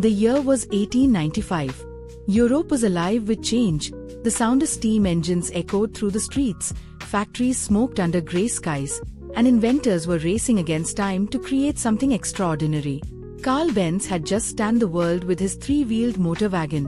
The year was 1895. Europe was alive with change. The sound of steam engines echoed through the streets, factories smoked under grey skies, and inventors were racing against time to create something extraordinary. Carl Benz had just stunned the world with his three-wheeled motor wagon.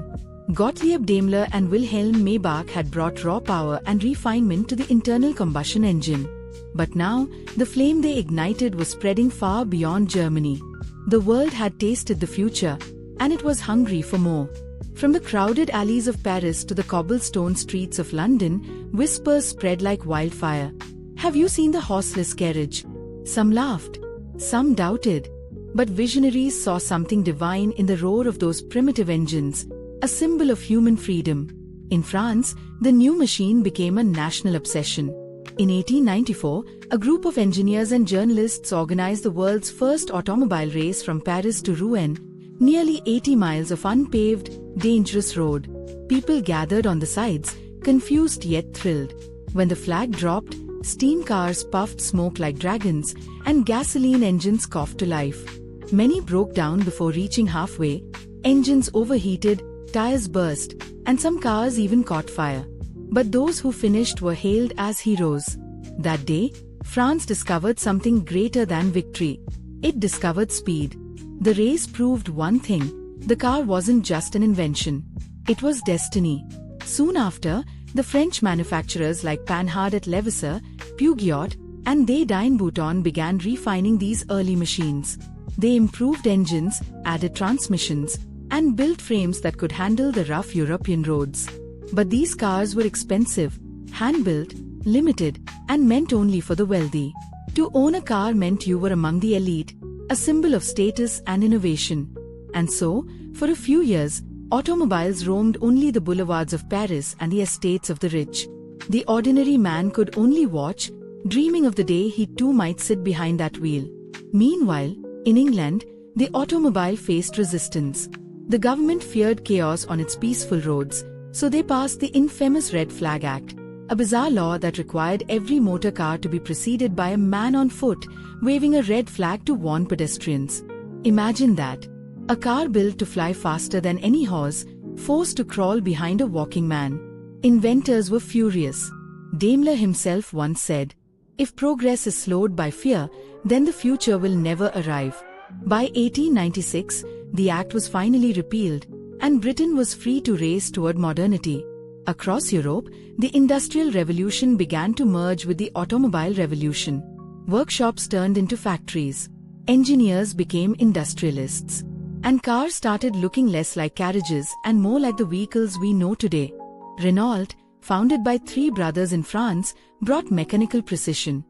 Gottlieb Daimler and Wilhelm Maybach had brought raw power and refinement to the internal combustion engine. But now, the flame they ignited was spreading far beyond Germany. The world had tasted the future, and it was hungry for more. From the crowded alleys of Paris to the cobblestone streets of London, whispers spread like wildfire. Have you seen the horseless carriage? Some laughed, some doubted. But visionaries saw something divine in the roar of those primitive engines, a symbol of human freedom. In France, the new machine became a national obsession. In 1894, a group of engineers and journalists organized the world's first automobile race from Paris to Rouen, nearly 80 miles of unpaved, dangerous road. People gathered on the sides, confused yet thrilled. When the flag dropped, steam cars puffed smoke like dragons, and gasoline engines coughed to life. Many broke down before reaching halfway. Engines overheated, tires burst, and some cars even caught fire. But those who finished were hailed as heroes. That day, France discovered something greater than victory. It discovered speed. The race proved one thing: the car wasn't just an invention. It was destiny. Soon after, the French manufacturers like Panhard at Levasseur, Peugeot, and Daimler began refining these early machines. They improved engines, added transmissions, and built frames that could handle the rough European roads. But these cars were expensive, hand-built, limited, and meant only for the wealthy. To own a car meant you were among the elite, a symbol of status and innovation. And so, for a few years, automobiles roamed only the boulevards of Paris and the estates of the rich. The ordinary man could only watch, dreaming of the day he too might sit behind that wheel. Meanwhile, in England, the automobile faced resistance. The government feared chaos on its peaceful roads, so they passed the infamous Red Flag Act, a bizarre law that required every motor car to be preceded by a man on foot, waving a red flag to warn pedestrians. Imagine that. A car built to fly faster than any horse, forced to crawl behind a walking man. Inventors were furious. Daimler himself once said, "If progress is slowed by fear, then the future will never arrive." By 1896, the act was finally repealed, and Britain was free to race toward modernity. Across Europe, the Industrial Revolution began to merge with the automobile revolution. Workshops turned into factories. Engineers became industrialists. And cars started looking less like carriages and more like the vehicles we know today. Renault, founded by three brothers in France, brought mechanical precision.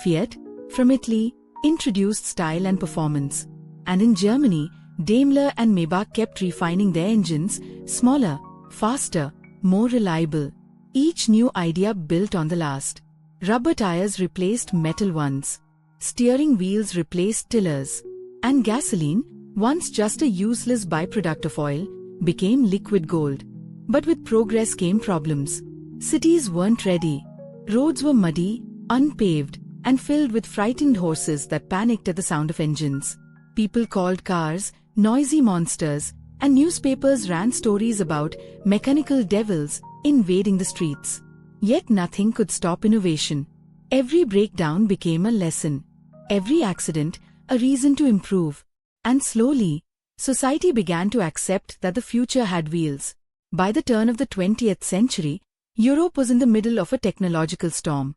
Fiat, from Italy, introduced style and performance. And in Germany, Daimler and Maybach kept refining their engines, smaller, faster, more reliable. Each new idea built on the last. Rubber tires replaced metal ones. Steering wheels replaced tillers. And gasoline, once just a useless byproduct of oil, became liquid gold. But with progress came problems. Cities weren't ready. Roads were muddy, unpaved, and filled with frightened horses that panicked at the sound of engines. People called cars noisy monsters, and newspapers ran stories about mechanical devils invading the streets. Yet nothing could stop innovation. Every breakdown became a lesson. Every accident, a reason to improve. And slowly, society began to accept that the future had wheels. By the turn of the 20th century, Europe was in the middle of a technological storm.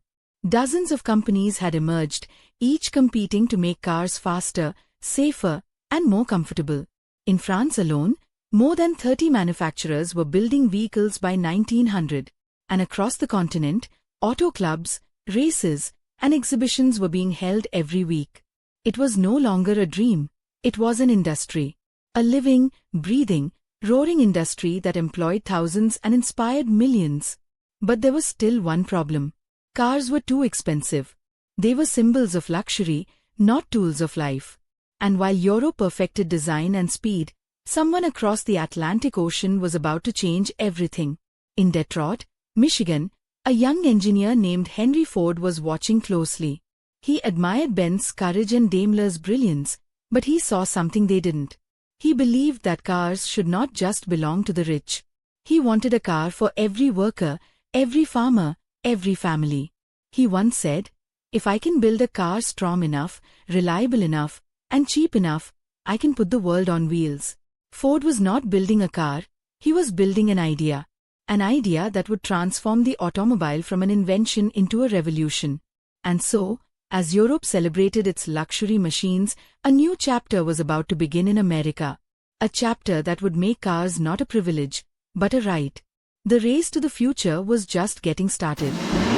Dozens of companies had emerged, each competing to make cars faster, safer, and more comfortable. In France alone, more than 30 manufacturers were building vehicles by 1900. And across the continent, auto clubs, races, and exhibitions were being held every week. It was no longer a dream. It was an industry. A living, breathing, roaring industry that employed thousands and inspired millions. But there was still one problem. Cars were too expensive. They were symbols of luxury, not tools of life. And while Europe perfected design and speed, someone across the Atlantic Ocean was about to change everything. In Detroit, Michigan, a young engineer named Henry Ford was watching closely. He admired Benz's courage and Daimler's brilliance, but he saw something they didn't. He believed that cars should not just belong to the rich. He wanted a car for every worker, every farmer, every family. He once said, "If I can build a car strong enough, reliable enough, and cheap enough, I can put the world on wheels." Ford was not building a car, he was building an idea. An idea that would transform the automobile from an invention into a revolution. And so, as Europe celebrated its luxury machines, a new chapter was about to begin in America. A chapter that would make cars not a privilege, but a right. The race to the future was just getting started.